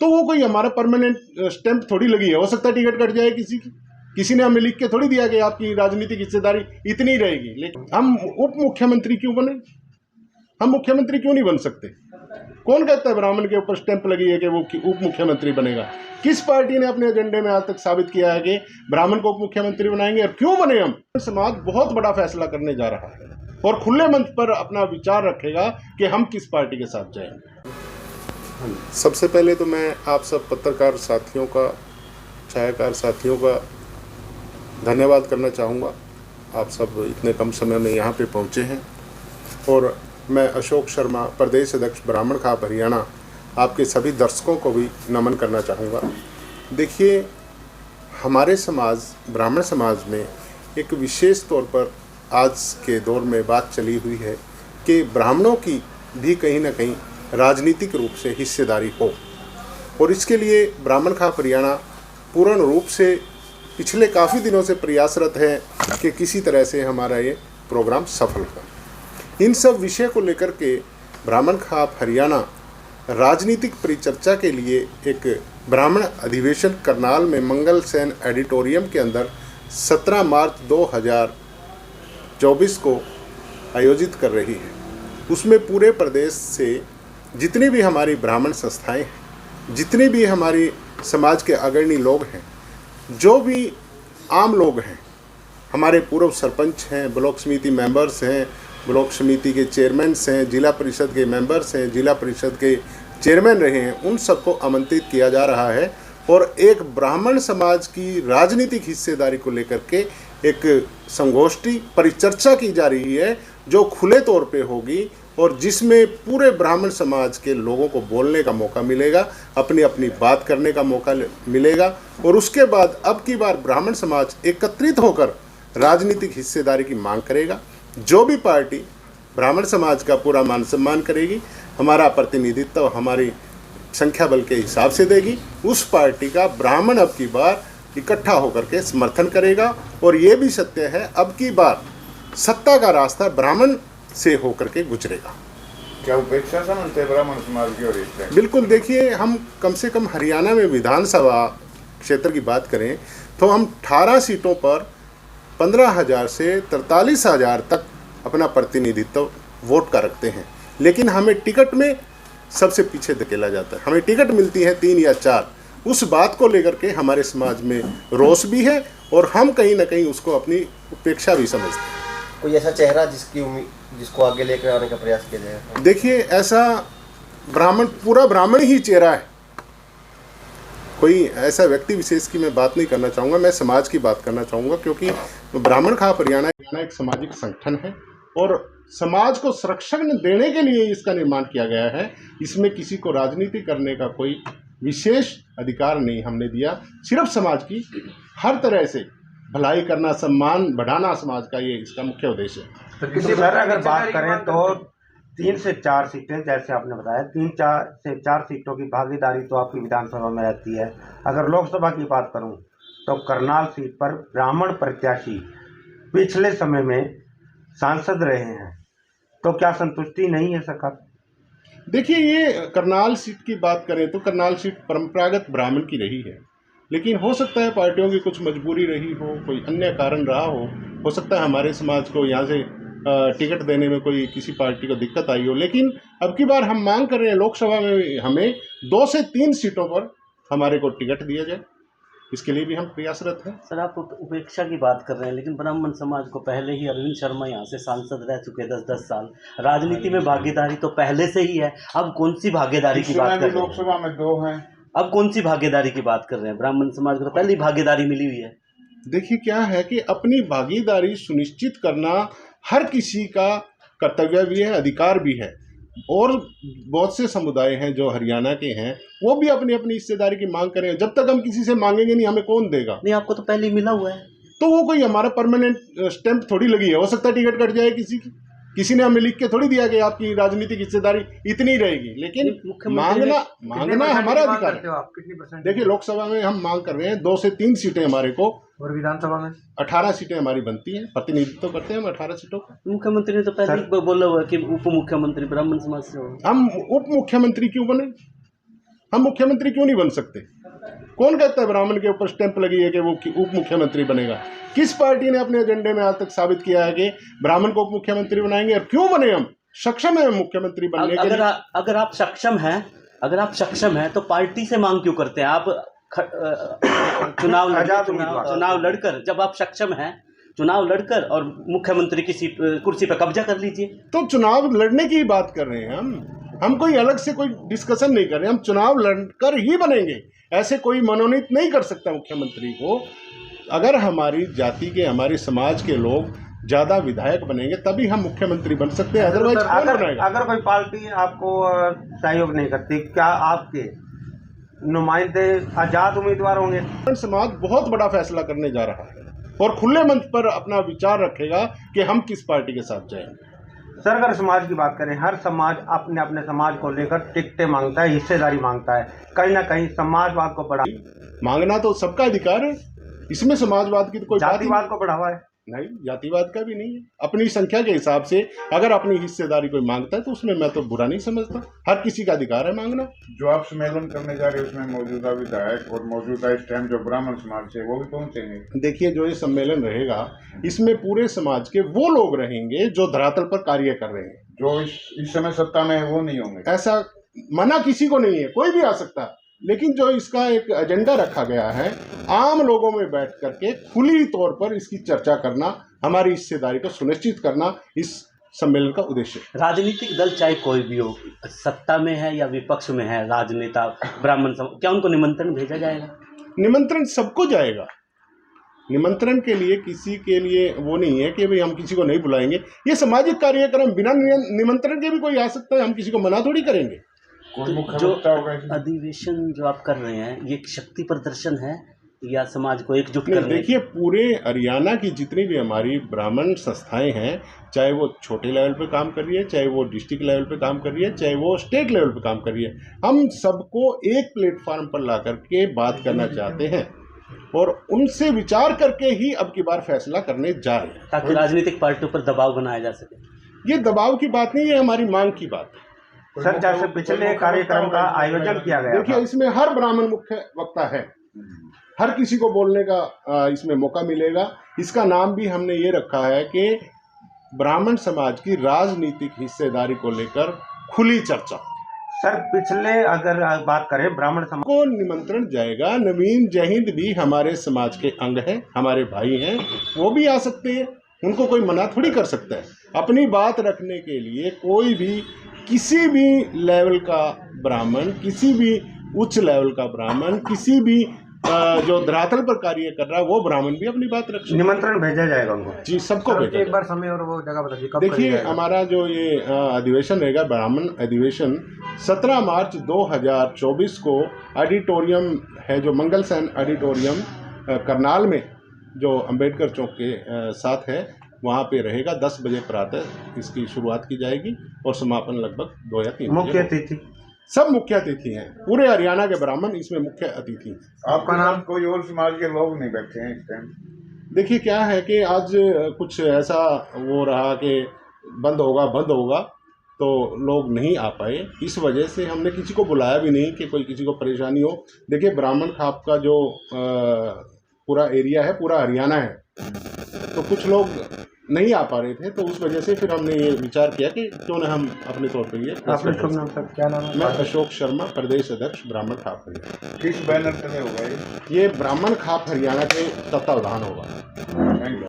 तो वो कोई हमारा परमानेंट स्टैंप थोड़ी लगी है। हो सकता है टिकट कट जाए किसी की, किसी ने हमें लिख के थोड़ी दिया कि आपकी राजनीतिक हिस्सेदारी इतनी रहेगी। लेकिन हम उप मुख्यमंत्री क्यों बने? हम मुख्यमंत्री क्यों नहीं बन सकते? कौन कहता है ब्राह्मण के ऊपर स्टैंप लगी है कि वो उप मुख्यमंत्री बनेगा? किस पार्टी ने अपने एजेंडे में आज तक साबित किया है कि ब्राह्मण को उप मुख्यमंत्री बनाएंगे? और क्यों बने हम? समाज बहुत बड़ा फैसला करने जा रहा है और खुले मंच पर अपना विचार रखेगा कि हम किस पार्टी के साथ जाएंगे। सबसे पहले तो मैं आप सब पत्रकार साथियों का, छायाकार साथियों का धन्यवाद करना चाहूँगा। आप सब इतने कम समय में यहाँ पे पहुँचे हैं। और मैं अशोक शर्मा, प्रदेश अध्यक्ष ब्राह्मण खाप हरियाणा, आपके सभी दर्शकों को भी नमन करना चाहूँगा। देखिए, हमारे समाज, ब्राह्मण समाज में एक विशेष तौर पर आज के दौर में बात चली हुई है कि ब्राह्मणों की भी कहीं ना कहीं राजनीतिक रूप से हिस्सेदारी हो, और इसके लिए ब्राह्मण खाप हरियाणा पूर्ण रूप से पिछले काफ़ी दिनों से प्रयासरत है कि किसी तरह से हमारा ये प्रोग्राम सफल हो। इन सब विषय को लेकर के ब्राह्मण खाप हरियाणा राजनीतिक परिचर्चा के लिए एक ब्राह्मण अधिवेशन करनाल में मंगल सेन एडिटोरियम के अंदर 17 मार्च 2024 को आयोजित कर रही है। उसमें पूरे प्रदेश से जितनी भी हमारी ब्राह्मण संस्थाएं हैं, जितने भी हमारी समाज के अग्रणी लोग हैं, जो भी आम लोग हैं, हमारे पूर्व सरपंच हैं, ब्लॉक समिति मेंबर्स हैं, ब्लॉक समिति के चेयरमैन्स हैं, जिला परिषद के मेंबर्स हैं, जिला परिषद के चेयरमैन रहे हैं, उन सबको आमंत्रित किया जा रहा है। और एक ब्राह्मण समाज की राजनीतिक हिस्सेदारी को लेकर के एक संगोष्ठी परिचर्चा की जा रही है, जो खुले तौर पे होगी और जिसमें पूरे ब्राह्मण समाज के लोगों को बोलने का मौका मिलेगा, अपनी अपनी बात करने का मौका मिलेगा। और उसके बाद अब की बार ब्राह्मण समाज एकत्रित होकर राजनीतिक हिस्सेदारी की मांग करेगा। जो भी पार्टी ब्राह्मण समाज का पूरा मान सम्मान करेगी, हमारा प्रतिनिधित्व हमारी संख्या बल के हिसाब से देगी, उस पार्टी का ब्राह्मण अब की बार इकट्ठा होकर के समर्थन करेगा। और ये भी सत्य है, अब की बार सत्ता का रास्ता ब्राह्मण से होकर के गुजरेगा। क्या उपेक्षा समझते हैं ब्राह्मण समाज की? और बिल्कुल, देखिए, हम कम से कम हरियाणा में विधानसभा क्षेत्र की बात करें तो हम 18 सीटों पर 15,000 से 43,000 तक अपना प्रतिनिधित्व वोट का रखते हैं। लेकिन हमें टिकट में सबसे पीछे धकेला जाता है। हमें टिकट मिलती है 3 या 4। उस बात को लेकर के हमारे समाज में रोष भी है और हम कहीं ना कहीं उसको अपनी उपेक्षा भी समझते हैं। कोई ऐसा चेहरा जिसको आगे लेकर आने का प्रयास किया जाए? देखिए, ऐसा पूरा ब्राह्मण ही चेहरा है। कोई ऐसा व्यक्ति विशेष की मैं बात नहीं करना चाहूँगा, मैं समाज की बात करना चाहूँगा, क्योंकि ब्राह्मण खाप हरियाणा एक सामाजिक संगठन है और समाज को संरक्षण देने के लिए इसका निर्माण किया गया है। इसमें किसी को राजनीति करने का कोई विशेष अधिकार नहीं हमने दिया। सिर्फ समाज की हर तरह से भलाई करना, सम्मान बढ़ाना समाज का, ये इसका मुख्य उद्देश्य है। तो किसी तरह अगर बात करें तो 3 से 4 सीटें, जैसे आपने बताया, 3 से 4 सीटों की भागीदारी तो आपकी विधानसभा में रहती है। अगर लोकसभा की बात करूं तो करनाल सीट पर ब्राह्मण प्रत्याशी पिछले समय में सांसद रहे हैं, तो क्या संतुष्टि नहीं है सरकार? देखिए, ये करनाल सीट की बात करें तो करनाल सीट परंपरागत ब्राह्मण की रही है, लेकिन हो सकता है पार्टियों की कुछ मजबूरी रही हो, कोई अन्य कारण रहा हो सकता है हमारे समाज को यहाँ से टिकट देने में कोई किसी पार्टी को दिक्कत आई हो। लेकिन अब की बार हम मांग कर रहे हैं लोकसभा में हमें 2 से 3 सीटों पर हमारे को टिकट दिया जाए। इसके लिए भी हम प्रयासरत हैं। सर, आप उपेक्षा की बात कर रहे हैं, लेकिन ब्राह्मण समाज को पहले ही अरविंद शर्मा यहाँ से सांसद रह चुके 10-10 साल। राजनीति में भागीदारी तो पहले से ही है, अब कौन सी भागीदारी की बात कर रहे हैं? लोकसभा में 2 हैं, अब कौन सी भागीदारी की बात कर रहे हैं? ब्राह्मण समाज को तो पहले ही भागीदारी मिली हुई है। देखिए, क्या है कि अपनी भागीदारी सुनिश्चित करना हर किसी का कर्तव्य भी है, अधिकार भी है। और बहुत से समुदाय हैं जो हरियाणा के हैं, वो भी अपनी अपनी हिस्सेदारी की मांग करें। जब तक हम किसी से मांगेंगे नहीं, हमें कौन देगा? नहीं, आपको तो पहले ही मिला हुआ है। तो वो कोई हमारा परमानेंट स्टैंप थोड़ी लगी है। हो सकता है टिकट कट जाए किसी की, किसी ने हमें लिख के थोड़ी दिया कि आपकी राजनीतिक हिस्सेदारी इतनी रहेगी। लेकिन मांगना हमारा अधिकार है। देखिए, लोकसभा में हम मांग कर रहे हैं 2 से 3 सीटें हमारे को, और विधानसभा में 18 सीटें हमारी बनती हैं। प्रतिनिधित्व करते हैं हम 18 सीटों का। मुख्यमंत्री ने तो पहले ही बोला हुआ है कि उप मुख्यमंत्री ब्राह्मण समाज से हो। हम उप मुख्यमंत्री क्यों बने? हम मुख्यमंत्री क्यों नहीं बन सकते? कौन कहता है ब्राह्मण के ऊपर स्टैंप लगी है कि वो उप मुख्यमंत्री बनेगा? किस पार्टी ने अपने एजेंडे में आज तक साबित किया है कि ब्राह्मण को उप मुख्यमंत्री बनाएंगे? और क्यों बने? हम सक्षम है मुख्यमंत्री बनने के लिए। अगर आप सक्षम हैं तो पार्टी से मांग क्यों करते हैं? आप चुनाव लड़कर, जब आप सक्षम हैं, चुनाव लड़कर और मुख्यमंत्री की सीट कुर्सी पर कब्जा कर लीजिए। तो चुनाव लड़ने की बात कर रहे हैं हम कोई अलग से कोई डिस्कशन नहीं कर रहे। हम चुनाव लड़कर ही बनेंगे। ऐसे कोई मनोनीत नहीं कर सकता मुख्यमंत्री को। अगर हमारी जाति के, हमारे समाज के लोग ज्यादा विधायक बनेंगे तभी हम मुख्यमंत्री बन सकते हैं, अदरवाइज कौन बनेगा? अगर कोई पार्टी आपको सहयोग नहीं करती, क्या आपके नुमाइंदे आजाद उम्मीदवार होंगे? समाज बहुत बड़ा फैसला करने जा रहा है और खुले मंच पर अपना विचार रखेगा कि हम किस पार्टी के साथ जाएंगे। सर, अगर समाज की बात करें, हर समाज अपने अपने समाज को लेकर टिकटें मांगता है, हिस्सेदारी मांगता है। कहीं ना कहीं समाजवाद को बढ़ा मांगना तो सबका अधिकार है, इसमें समाजवाद की तो कोई बात जातिवाद को बढ़ावा है नहीं, जातिवाद का भी नहीं है। अपनी संख्या के हिसाब से अगर अपनी हिस्सेदारी कोई मांगता है तो उसमें मैं तो बुरा नहीं समझता। हर किसी का अधिकार है मांगना। जो आप सम्मेलन करने जा रहे हैं उसमें मौजूदा विधायक और मौजूदा इस टाइम जो ब्राह्मण समाज से वो भी पहुंचेंगे। देखिए, जो ये सम्मेलन रहेगा इसमें पूरे समाज के वो लोग रहेंगे जो धरातल पर कार्य कर रहे हैं। जो इस समय सत्ता में है वो नहीं होंगे। ऐसा मना किसी को नहीं है, कोई भी आ सकता है। लेकिन जो इसका एक एजेंडा रखा गया है, आम लोगों में बैठ करके खुली तौर पर इसकी चर्चा करना, हमारी हिस्सेदारी को सुनिश्चित करना इस सम्मेलन का उद्देश्य है। राजनीतिक दल चाहे कोई भी हो, सत्ता में है या विपक्ष में है, राजनेता, ब्राह्मण समाज, क्या उनको निमंत्रण भेजा जाएगा? निमंत्रण सबको जाएगा। निमंत्रण के लिए किसी के लिए वो नहीं है कि भाई हम किसी को नहीं बुलाएंगे। ये सामाजिक कार्यक्रम बिना निमंत्रण के भी कोई आ सकता है, हम किसी को मना थोड़ी करेंगे। जो अधिवेशन जो आप कर रहे हैं, ये शक्ति प्रदर्शन है या समाज को एकजुट करने? देखिए, पूरे हरियाणा की जितनी भी हमारी ब्राह्मण संस्थाएं हैं, चाहे वो छोटे लेवल पे काम कर रही है, चाहे वो डिस्ट्रिक्ट लेवल पे काम कर रही है, चाहे वो स्टेट लेवल पे काम कर रही है, हम सबको एक प्लेटफॉर्म पर ला करके बात करना चाहते हैं और उनसे विचार करके ही अब की बार फैसला करने जा रहे हैं, ताकि राजनीतिक पार्टियों पर दबाव बनाया जा सके। ये दबाव की बात नहीं है, हमारी मांग की बात है। सर, जैसे पिछले कार्यक्रम का आयोजन किया गया, देखिए इसमें हर ब्राह्मण मुख्य वक्ता है, हर किसी को बोलने का इसमें मौका मिलेगा। इसका नाम भी हमने ये रखा है कि ब्राह्मण समाज की राजनीतिक हिस्सेदारी को लेकर खुली चर्चा। सर, पिछले अगर बात करें ब्राह्मण समाज को निमंत्रण जाएगा। नवीन जहिंद भी हमारे समाज के अंग हैं, हमारे भाई हैं, वो भी आ सकते हैं, उनको कोई मना थोड़ी कर सकता है। अपनी बात रखने के लिए कोई भी, किसी भी लेवल का ब्राह्मण, किसी भी उच्च लेवल का ब्राह्मण, किसी भी जो धरातल पर कार्य कर रहा है वो ब्राह्मण भी अपनी बात रख सकते। निमंत्रण भेजा जाएगा उनको? जी, सबको भेजा। एक बार समय और वो जगह बताइए कब? देखिए, हमारा जो ये अधिवेशन रहेगा, ब्राह्मण अधिवेशन 17 मार्च 2024 को ऑडिटोरियम है, जो मंगल सेन ऑडिटोरियम करनाल में, जो अंबेडकर चौक के साथ है, वहाँ पे रहेगा। 10 बजे प्रातः इसकी शुरुआत की जाएगी और समापन लगभग 2 या 3 मुख्य अतिथि सब मुख्य अतिथि हैं, पूरे हरियाणा के ब्राह्मण इसमें मुख्य अतिथि हैं। आपका नाम? कोई और समाज के लोग नहीं बैठे हैं इस टाइम? देखिए, क्या है कि आज कुछ ऐसा वो रहा कि बंद होगा तो लोग नहीं आ पाए। इस वजह से हमने किसी को बुलाया भी नहीं कि कोई किसी को परेशानी हो। देखिए, ब्राह्मण खाप का जो पूरा एरिया है, पूरा हरियाणा है, तो कुछ लोग नहीं आ पा रहे थे, तो उस वजह से फिर हमने ये विचार किया कि क्यों न हम अपने तौर पे ये। आपने शुभ नाम सर, क्या नाम है? मैं अशोक शर्मा, प्रदेश अध्यक्ष ब्राह्मण खाप हरियाणा। किस बैनर तले होगा ये ब्राह्मण खाप हरियाणा के तत्वावधान होगा। ये?